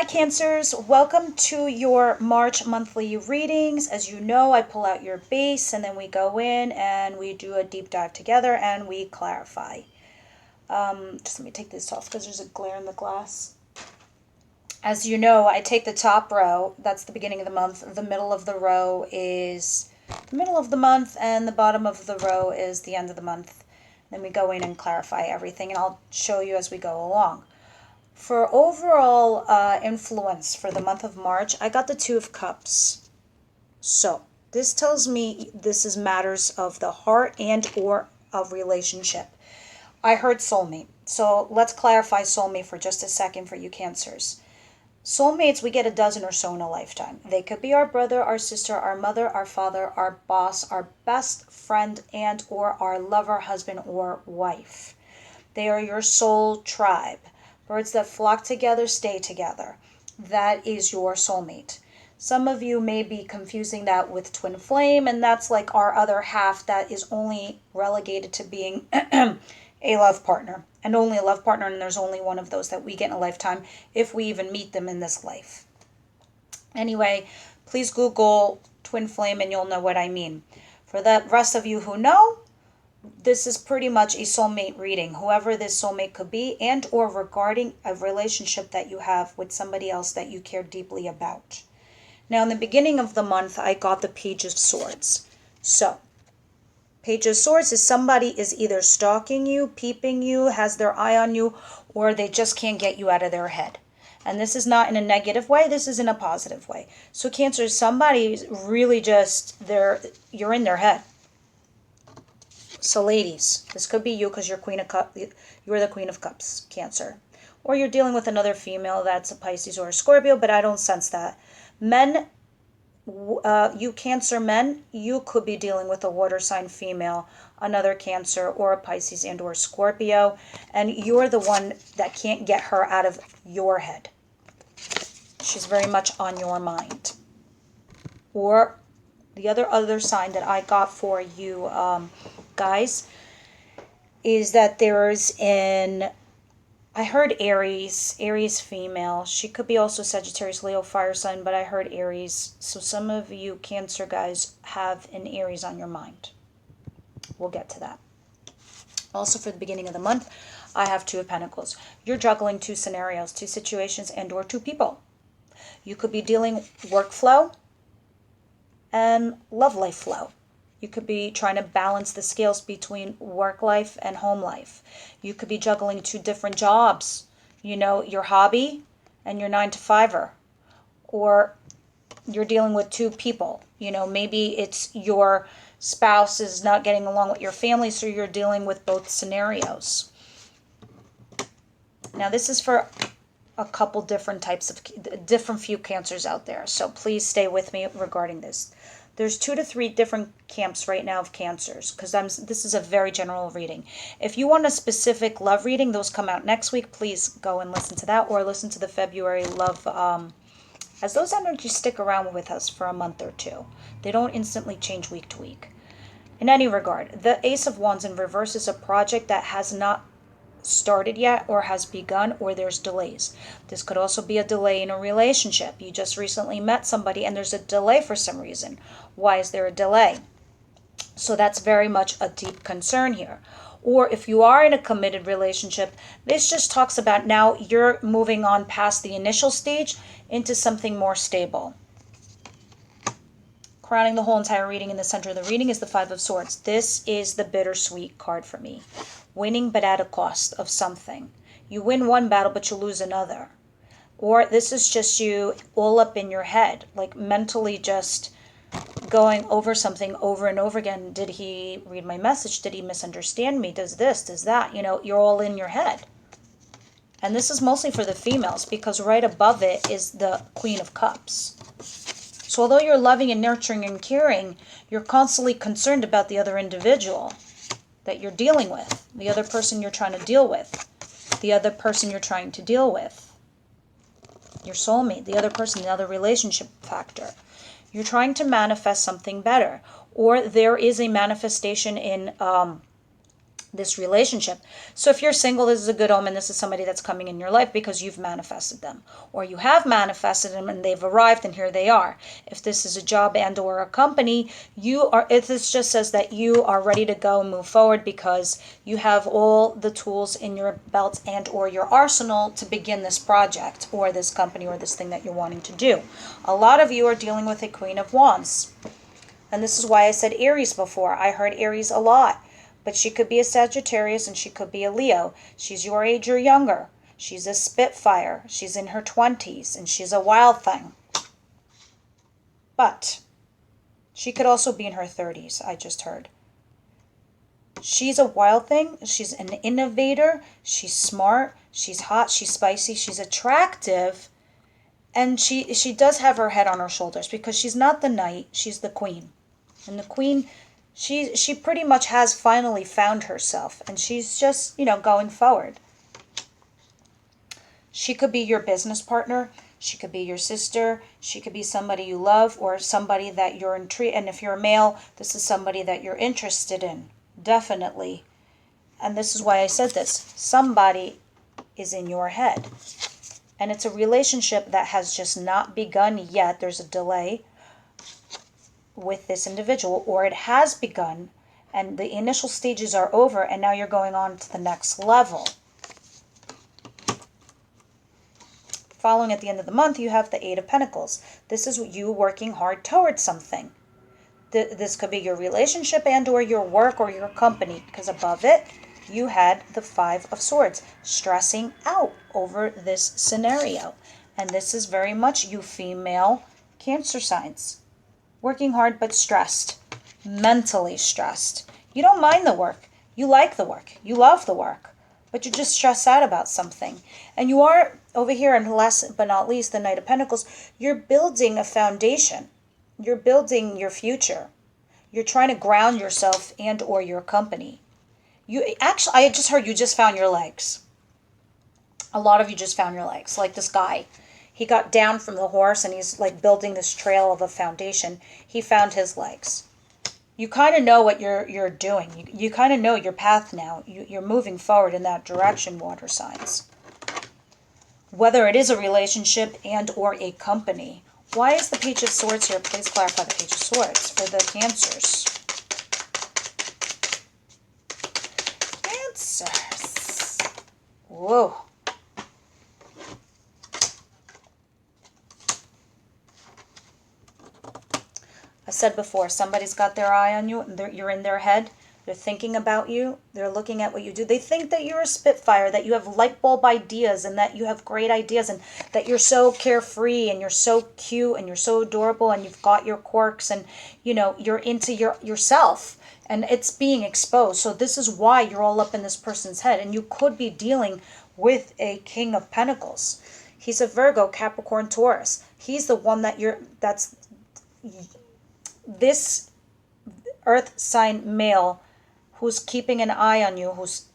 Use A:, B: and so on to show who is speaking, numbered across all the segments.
A: Cancers, welcome to your March monthly readings. As you know, I pull out your base and then we go in and we do a deep dive together and we clarify. Just let me take this off because there's a glare in the glass. As you know, I take the top row, that's the beginning of the month. The middle of the row is the middle of the month and the bottom of the row is the end of the month. Then we go in and clarify everything and I'll show you as we go along. For overall influence for the month of March, I got the Two of Cups. So this tells me this is matters of the heart and or of relationship. I heard soulmate. So let's clarify soulmate for just a second for you Cancers. Soulmates, we get a dozen or so in a lifetime. They could be our brother, our sister, our mother, our father, our boss, our best friend, and or our lover, husband, or wife. They are your soul tribe. Birds that flock together stay together. That is your soulmate. Some of you may be confusing that with twin flame, and that's like our other half that is only relegated to being a love partner. And only a love partner, and there's only one of those that we get in a lifetime if we even meet them in this life. Anyway, please Google twin flame and you'll know what I mean. For the rest of you who know, this is pretty much a soulmate reading, whoever this soulmate could be, and or regarding a relationship that you have with somebody else that you care deeply about. Now, in the beginning of the month, I got the Page of Swords. So, Page of Swords is somebody is either stalking you, peeping you, has their eye on you, or they just can't get you out of their head. And this is not in a negative way, this is in a positive way. So, Cancer, somebody's really just, you're in their head. So ladies, this could be you because you're you're the Queen of Cups, Cancer. Or you're dealing with another female that's a Pisces or a Scorpio, but I don't sense that. Men, you Cancer men, you could be dealing with a water sign female, another Cancer or a Pisces and or Scorpio, and you're the one that can't get her out of your head. She's very much on your mind. Or the other sign that I got for you guys is that there's I heard Aries female. She could be also Sagittarius, Leo, fire sign, but I heard Aries. So some of you Cancer guys have an Aries on your mind. We'll get to that. Also for the beginning of the month, I have Two of Pentacles. You're juggling two scenarios, two situations, and or two people. You could be dealing workflow and love life flow. You could be trying to balance the scales between work life and home life. You could be juggling two different jobs, you know, your hobby and your 9-to-5er. Or you're dealing with two people, you know, maybe it's your spouse is not getting along with your family, so you're dealing with both scenarios. Now this is for a couple different types of different few Cancers out there, so please stay with me regarding this. There's 2 to 3 different camps right now of Cancers because this is a very general reading. If you want a specific love reading, those come out next week. Please go and listen to that or listen to the February love, as those energies stick around with us for a month or two. They don't instantly change week to week. In any regard, the Ace of Wands in reverse is a project that has not started yet or has begun, or there's delays. This could also be a delay in a relationship. You just recently met somebody and there's a delay for some reason. Why is there a delay? So that's very much a deep concern here. Or if you are in a committed relationship, this just talks about now you're moving on past the initial stage into something more stable. Crowning the whole entire reading in the center of the reading is the Five of Swords. This is the bittersweet card for me. Winning but at a cost of something. You win one battle but you lose another. Or this is just you all up in your head, like mentally just going over something over and over again. Did he read my message? Did he misunderstand me? Does this, does that? You know, you're all in your head. And this is mostly for the females because right above it is the Queen of Cups. So although you're loving and nurturing and caring, you're constantly concerned about the other individual that you're dealing with, the other person you're trying to deal with, the other person you're trying to deal with, your soulmate, the other person, the other relationship factor. You're trying to manifest something better. Or there is a manifestation in this relationship. So if you're single, this is a good omen. This is somebody that's coming in your life because you've manifested them, or you have manifested them and they've arrived and here they are. If this is a job and or a company, this just says that you are ready to go and move forward because you have all the tools in your belt and or your arsenal to begin this project or this company or this thing that you're wanting to do. A lot of you are dealing with a Queen of Wands. And this is why I said Aries before. I heard Aries a lot. But she could be a Sagittarius and she could be a Leo. She's your age or younger. She's a Spitfire. She's in her 20s and she's a wild thing. But she could also be in her 30s, I just heard. She's a wild thing. She's an innovator. She's smart. She's hot. She's spicy. She's attractive. And she does have her head on her shoulders because she's not the knight. She's the queen. And the queen... She pretty much has finally found herself, and she's just, going forward. She could be your business partner. She could be your sister. She could be somebody you love or somebody that you're intrigued. And if you're a male, this is somebody that you're interested in. Definitely. And this is why I said this. Somebody is in your head. And it's a relationship that has just not begun yet. There's a delay with this individual, or it has begun and the initial stages are over and now you're going on to the next level. Following at the end of the month, you have the Eight of Pentacles. This is you working hard towards something. This could be your relationship and or your work or your company, because above it you had the Five of Swords, stressing out over this scenario. And this is very much you female Cancer signs. Working hard but stressed, mentally stressed. You don't mind the work. You like the work. You love the work. But you just stress out about something. And you are, over here, and last but not least, the Knight of Pentacles, you're building a foundation. You're building your future. You're trying to ground yourself and or your company. I just heard you just found your legs. A lot of you just found your legs, like this guy. He got down from the horse and he's like building this trail of a foundation. He found his legs. You kind of know what you're doing. You kind of know your path now. You're moving forward in that direction, water signs. Whether it is a relationship and or a company. Why is the Page of Swords here? Please clarify the Page of Swords for the Cancers. Cancers. Whoa. I said before, somebody's got their eye on you, and you're in their head. They're thinking about you. They're looking at what you do. They think that you're a Spitfire, that you have light bulb ideas, and that you have great ideas, and that you're so carefree, and you're so cute, and you're so adorable, and you've got your quirks, and, you're into yourself, and it's being exposed. So this is why you're all up in this person's head, and you could be dealing with a King of Pentacles. He's a Virgo, Capricorn, Taurus. He's the one that's this earth sign male who's keeping an eye on you, who's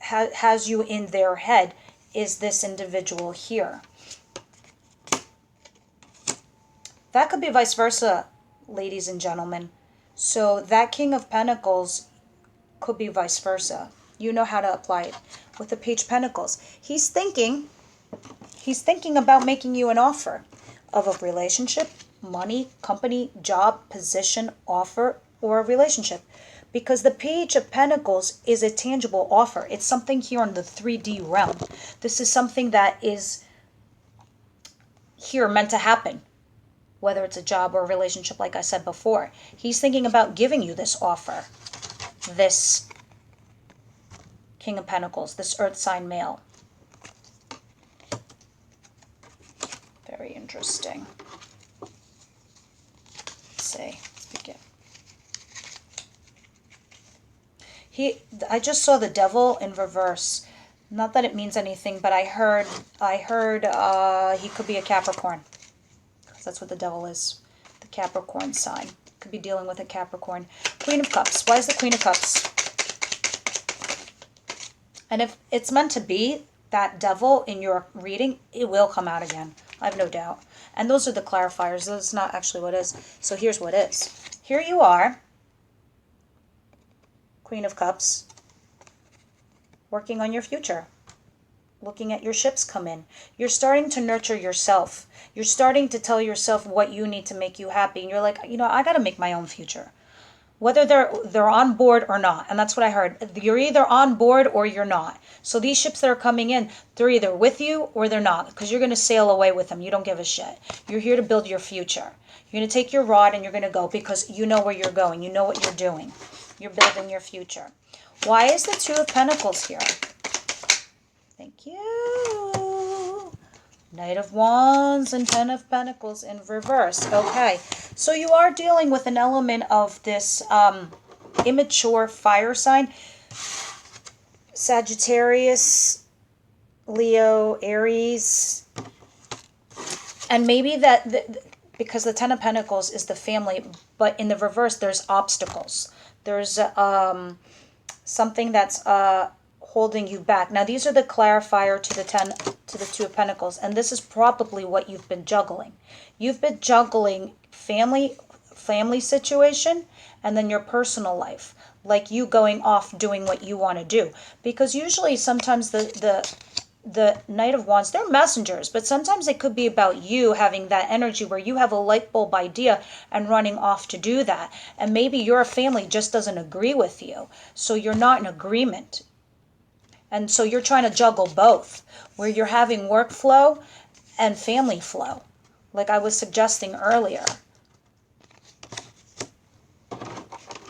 A: has you in their head, is this individual here. That could be vice versa, ladies and gentlemen. So that King of Pentacles could be vice versa. You know how to apply it. With the Page of Pentacles, he's thinking about making you an offer of a relationship, money, company, job, position, offer, or a relationship. Because the Page of Pentacles is a tangible offer. It's something here in the 3D realm. This is something that is here meant to happen. Whether it's a job or a relationship, like I said before. He's thinking about giving you this offer. This King of Pentacles, this earth sign male. Very interesting. Let's begin. I just saw the Devil in reverse. Not that it means anything, but I heard he could be a Capricorn. That's what the Devil is. The Capricorn sign. Could be dealing with a Capricorn. Queen of Cups. Why is the Queen of Cups? And if it's meant to be that Devil in your reading, it will come out again. I have no doubt. And those are the clarifiers. That's not actually what is. So here's what is. Here you are. Queen of Cups. working on your future, looking at your ships come in. You're starting to nurture yourself. You're starting to tell yourself what you need to make you happy. And you're like, I got to make my own future. Whether they're on board or not. And that's what I heard. You're either on board or you're not. So these ships that are coming in, they're either with you or they're not, because you're going to sail away with them. You don't give a shit. You're here to build your future. You're going to take your rod and you're going to go because you know where you're going. You know what you're doing. You're building your future. Why is the Two of Pentacles here? Thank you. Knight of Wands and Ten of Pentacles in reverse. Okay, so you are dealing with an element of this immature fire sign. Sagittarius, Leo, Aries. And maybe because the Ten of Pentacles is the family, but in the reverse there's obstacles. There's something that's holding you back. Now these are the clarifier to the Two of Pentacles, and this is probably what you've been juggling. You've been juggling family situation and then your personal life, like you going off doing what you want to do. Because usually sometimes the Knight of Wands, they're messengers, but sometimes it could be about you having that energy where you have a light bulb idea and running off to do that. And maybe your family just doesn't agree with you, so you're not in agreement. And so you're trying to juggle both, where you're having workflow and family flow, like I was suggesting earlier.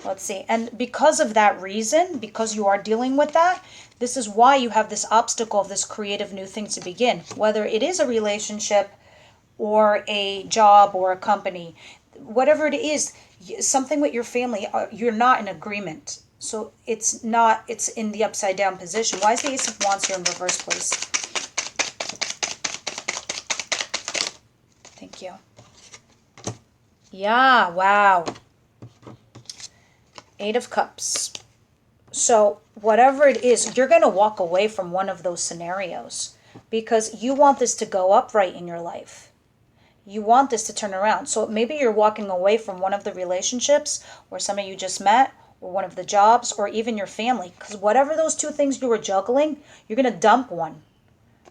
A: Let's see. And because of that reason, because you are dealing with that, this is why you have this obstacle of this creative new thing to begin. Whether it is a relationship or a job or a company, whatever it is, something with your family, you're not in agreement. So it's in the upside down position. Why is the Ace of Wands here in reverse, please? Thank you. Yeah, wow. Eight of Cups. So whatever it is, you're going to walk away from one of those scenarios because you want this to go upright in your life. You want this to turn around. So maybe you're walking away from one of the relationships or somebody you just met, or one of the jobs, or even your family. Because whatever those two things you were juggling, you're going to dump one.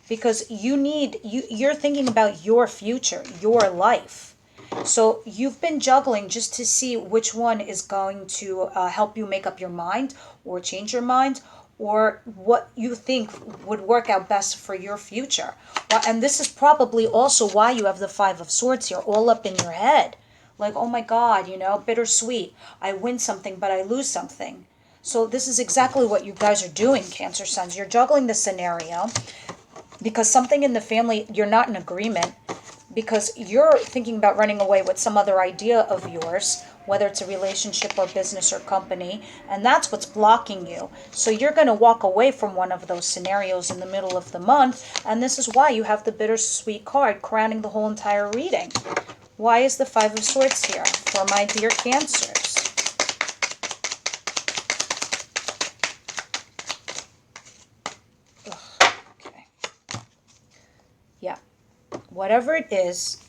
A: Because you're thinking about your future, your life. So you've been juggling just to see which one is going to help you make up your mind or change your mind, or what you think would work out best for your future. And this is probably also why you have the Five of Swords here, all up in your head. Like, oh my God, bittersweet. I win something, but I lose something. So this is exactly what you guys are doing, Cancer Suns. You're juggling the scenario because something in the family, you're not in agreement, because you're thinking about running away with some other idea of yours, whether it's a relationship or business or company, and that's what's blocking you. So you're going to walk away from one of those scenarios in the middle of the month, and this is why you have the bittersweet card crowning the whole entire reading. Why is the Five of Swords here for my dear Cancers? Ugh, okay. Yeah. Whatever it is,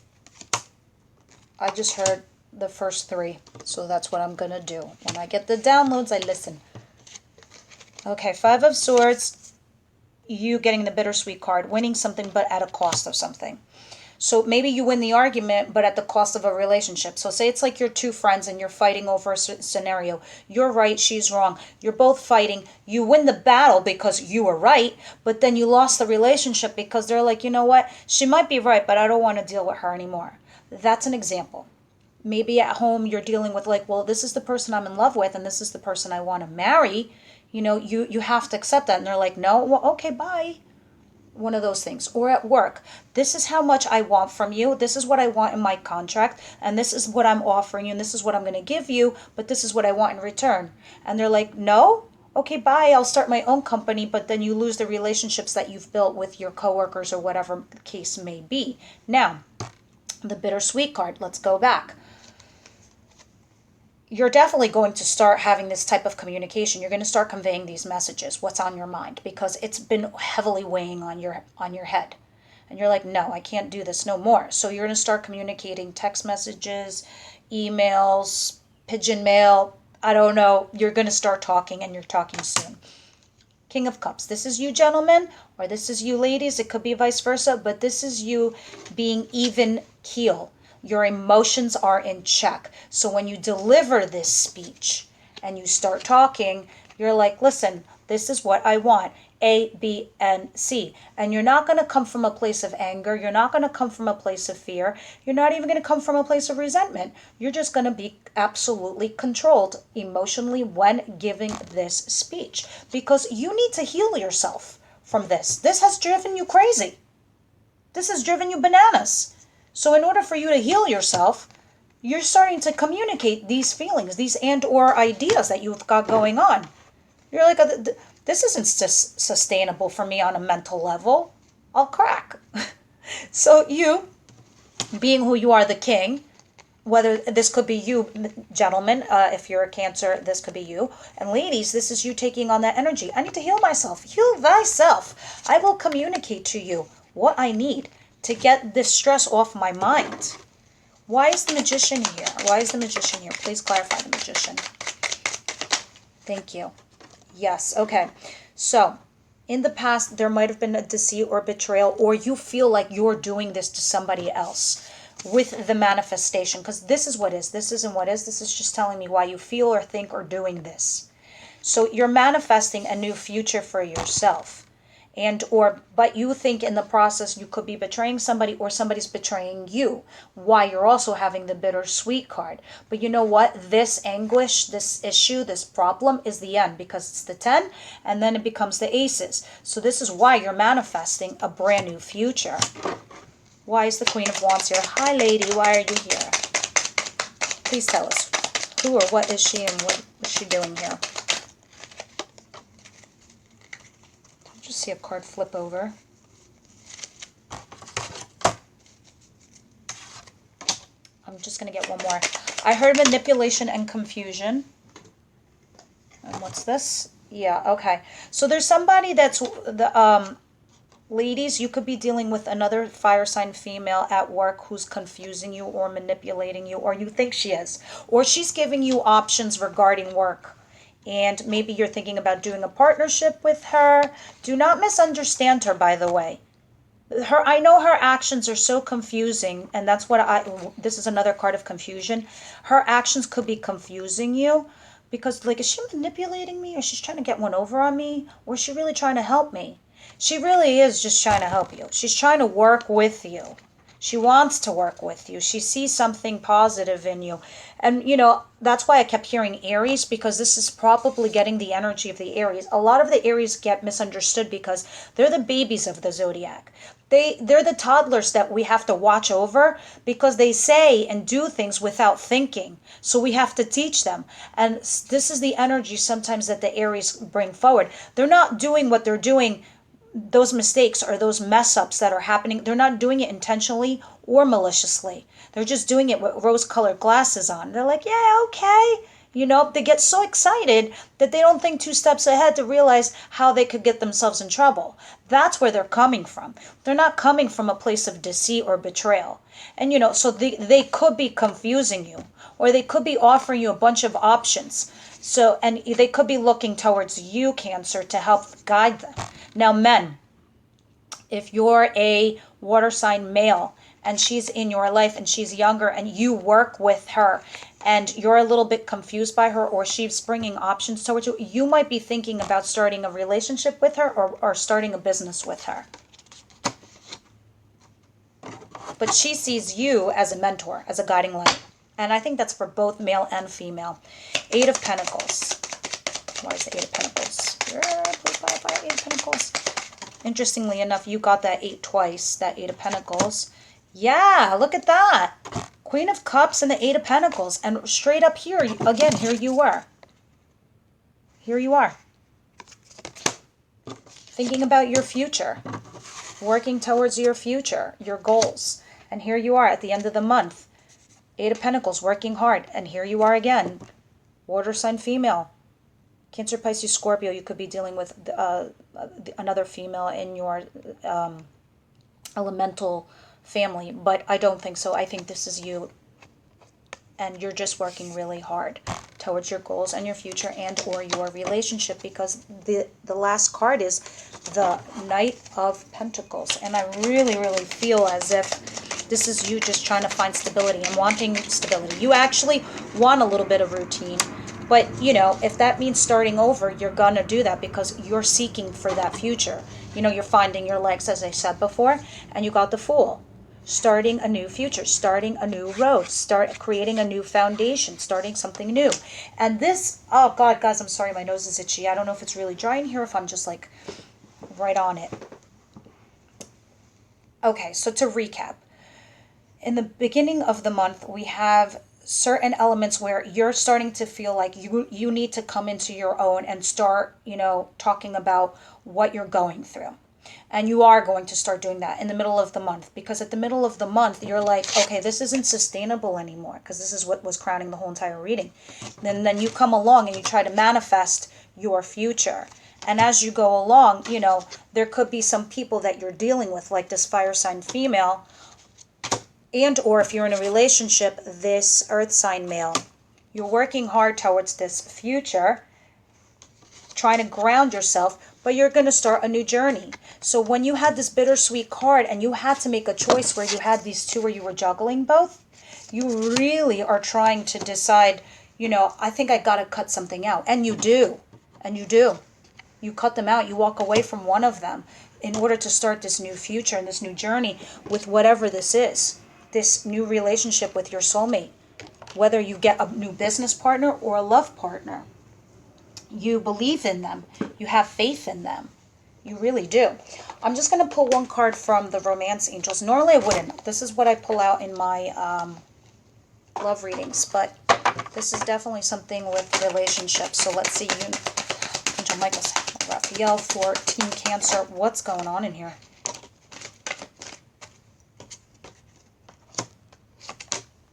A: I just heard the first three. So that's what I'm going to do. When I get the downloads, I listen. Okay, Five of Swords. You getting the bittersweet card. Winning something, but at a cost of something. So maybe you win the argument, but at the cost of a relationship. So say it's like you're two friends and you're fighting over a scenario. You're right, she's wrong. You're both fighting. You win the battle because you were right, but then you lost the relationship because they're like, you know what? She might be right, but I don't want to deal with her anymore. That's an example. Maybe at home you're dealing with like, well, this is the person I'm in love with and this is the person I want to marry. You have to accept that. And they're like, no, well, okay, bye. One of those things. Or at work, this is how much I want from you, this is what I want in my contract, and this is what I'm offering you, and this is what I'm going to give you, but this is what I want in return. And they're like, no, okay, bye, I'll start my own company. But then you lose the relationships that you've built with your coworkers or whatever the case may be. Now, the bittersweet card, let's go back. You're definitely going to start having this type of communication. You're going to start conveying these messages, what's on your mind, because it's been heavily weighing on your head. And you're like, no, I can't do this no more. So you're going to start communicating text messages, emails, pigeon mail. I don't know. You're going to start talking, and you're talking soon. King of Cups. This is you, gentlemen, or this is you, ladies. It could be vice versa, but this is you being even keel. Your emotions are in check. So when you deliver this speech and you start talking, you're like, listen, this is what I want. A, B, and C. And you're not going to come from a place of anger. You're not going to come from a place of fear. You're not even going to come from a place of resentment. You're just going to be absolutely controlled emotionally when giving this speech, because you need to heal yourself from this. This has driven you crazy. This has driven you bananas. So in order for you to heal yourself, you're starting to communicate these feelings, these and or ideas that you've got going on. You're like, this isn't sustainable for me on a mental level. I'll crack. So you, being who you are, the king, whether this could be you, gentlemen, if you're a Cancer, this could be you. And ladies, this is you taking on that energy. I need to heal myself. Heal thyself. I will communicate to you what I need to get this stress off my mind. Why is the Magician here? Why is the Magician here? Please clarify the Magician. Thank you. Yes, okay. So, in the past, there might have been a deceit or betrayal, or you feel like you're doing this to somebody else with the manifestation, because this is what is. This isn't what is. This is just telling me why you feel or think or doing this. So, you're manifesting a new future for yourself. But you think in the process you could be betraying somebody, or somebody's betraying you, why you're also having the bittersweet card. But you know what? This anguish, this issue, this problem is the end, because it's the 10 and then it becomes the aces. So this is why you're manifesting a brand new future. Why is the Queen of Wands here? Hi, lady. Why are you here? Please tell us who or what is she and what is she doing here? Just see a card flip over. I'm just going to get one more. I heard manipulation and confusion. And what's this? Yeah, okay. So there's somebody that's the ladies, you could be dealing with another fire sign female at work who's confusing you or manipulating you, or you think she is, or she's giving you options regarding work. And maybe you're thinking about doing a partnership with her. Do not misunderstand her, by the way. I know her actions are so confusing, and that's what this is another card of confusion. Her actions could be confusing you, because like, is she manipulating me, or she's trying to get one over on me, or is she really trying to help me? She really is just trying to help you. She's trying to work with you. She wants to work with you. She sees something positive in you. And, you know, that's why I kept hearing Aries, because this is probably getting the energy of the Aries. A lot of the Aries get misunderstood because they're the babies of the zodiac. They're the toddlers that we have to watch over, because they say and do things without thinking. So we have to teach them. And this is the energy sometimes that the Aries bring forward. They're not doing what they're doing, those mistakes or those mess ups that are happening. They're not doing it intentionally or maliciously. They're just doing it with rose-colored glasses on. They're like, yeah, okay. You know, they get so excited that they don't think 2 steps ahead to realize how they could get themselves in trouble. That's where they're coming from. They're not coming from a place of deceit or betrayal. And, you know, so they could be confusing you, or they could be offering you a bunch of options. So, and they could be looking towards you, Cancer, to help guide them. Now, men, if you're a water sign male and she's in your life and she's younger and you work with her and you're a little bit confused by her, or she's bringing options towards you, you might be thinking about starting a relationship with her, or starting a business with her. But she sees you as a mentor, as a guiding light. And I think that's for both male and female. 8 of Pentacles. Why is the 8 of Pentacles? Please clarify 8 of Pentacles. Interestingly enough, you got that 8 twice, that 8 of Pentacles. Yeah, look at that. Queen of Cups and the 8 of Pentacles. And straight up here, again, here you are. Here you are. Thinking about your future. Working towards your future, your goals. And here you are at the end of the month. 8 of Pentacles, working hard. And here you are again. Water sign female. Cancer, Pisces, Scorpio, you could be dealing with another female in your elemental family. But I don't think so. I think this is you. And you're just working really hard. towards your goals and your future and or your relationship, because the last card is the Knight of Pentacles. And I really, really feel as if this is you just trying to find stability and wanting stability. You actually want a little bit of routine. But, you know, if that means starting over, you're going to do that because you're seeking for that future. You know, you're finding your legs, as I said before, and you got the Fool. Starting a new future, starting a new road, start creating a new foundation, starting something new. And this, oh God, guys, I'm sorry, my nose is itchy. I don't know if it's really dry in here, if I'm just like right on it. Okay, so to recap, in the beginning of the month, we have certain elements where you're starting to feel like you need to come into your own and start, you know, talking about what you're going through. And you are going to start doing that in the middle of the month, because at the middle of the month, you're like, okay, this isn't sustainable anymore, because this is what was crowning the whole entire reading. And then you come along and you try to manifest your future. And as you go along, you know, there could be some people that you're dealing with, like this fire sign female, and or if you're in a relationship, this earth sign male. You're working hard towards this future, trying to ground yourself, but you're going to start a new journey. So when you had this bittersweet card and you had to make a choice where you had these two where you were juggling both, you really are trying to decide, you know, I think I got to cut something out. And you do. And you do. You cut them out. You walk away from one of them in order to start this new future and this new journey with whatever this is, this new relationship with your soulmate, whether you get a new business partner or a love partner. You believe in them. You have faith in them. You really do. I'm just going to pull one card from the Romance Angels. Normally I wouldn't. This is what I pull out in my love readings, but this is definitely something with relationships. So let's see. Angel Michael's Raphael for Team Cancer. What's going on in here?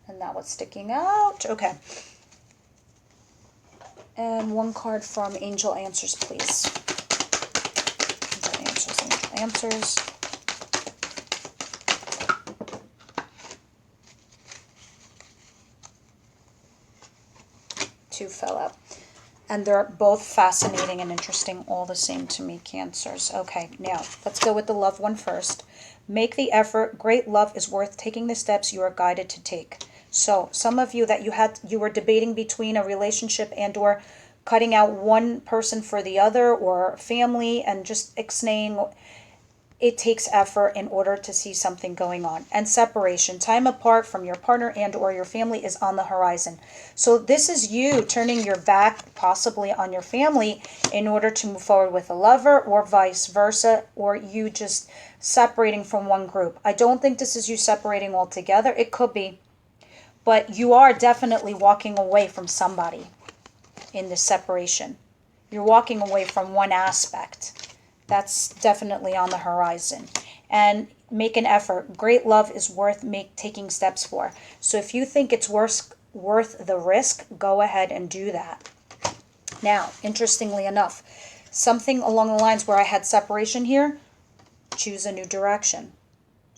A: And now what's sticking out? Okay. And one card from Angel Answers, please. Angel Answers, Angel Answers. Two fell out. And they're both fascinating and interesting, all the same to me, Cancers. Okay, now let's go with the love one first. Make the effort. Great love is worth taking the steps you are guided to take. So some of you that you were debating between a relationship and or cutting out one person for the other, or family, and just ixnaying, it takes effort in order to see something going on. And separation, time apart from your partner and or your family is on the horizon. So this is you turning your back possibly on your family in order to move forward with a lover, or vice versa, or you just separating from one group. I don't think this is you separating altogether. It could be. But you are definitely walking away from somebody in this separation. You're walking away from one aspect. That's definitely on the horizon. And make an effort. Great love is worth taking steps for. So if you think it's worth the risk, go ahead and do that. Now, interestingly enough, something along the lines where I had separation here, choose a new direction.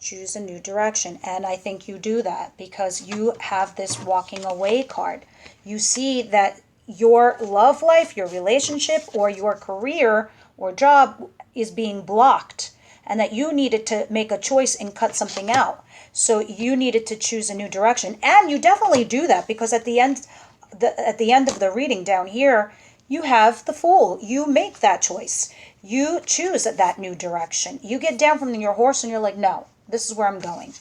A: Choose a new direction. And I think you do that because you have this walking away card. You see that your love life, your relationship, or your career or job is being blocked, and that you needed to make a choice and cut something out. So you needed to choose a new direction. And you definitely do that because at the end of the reading down here, you have the Fool. You make that choice. You choose that new direction. You get down from your horse and you're like, no, this is where I'm going.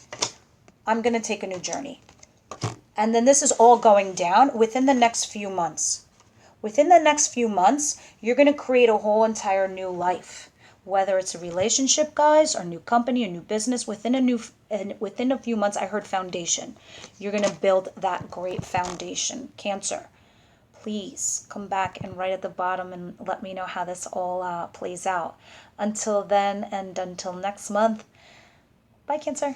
A: I'm going to take a new journey. And then this is all going down within the next few months. Within the next few months, you're going to create a whole entire new life. Whether it's a relationship, guys, or a new company, a new business, within a few months, I heard foundation. You're going to build that great foundation. Cancer, please come back and write at the bottom and let me know how this all plays out. Until then, and until next month, bye, Cancer.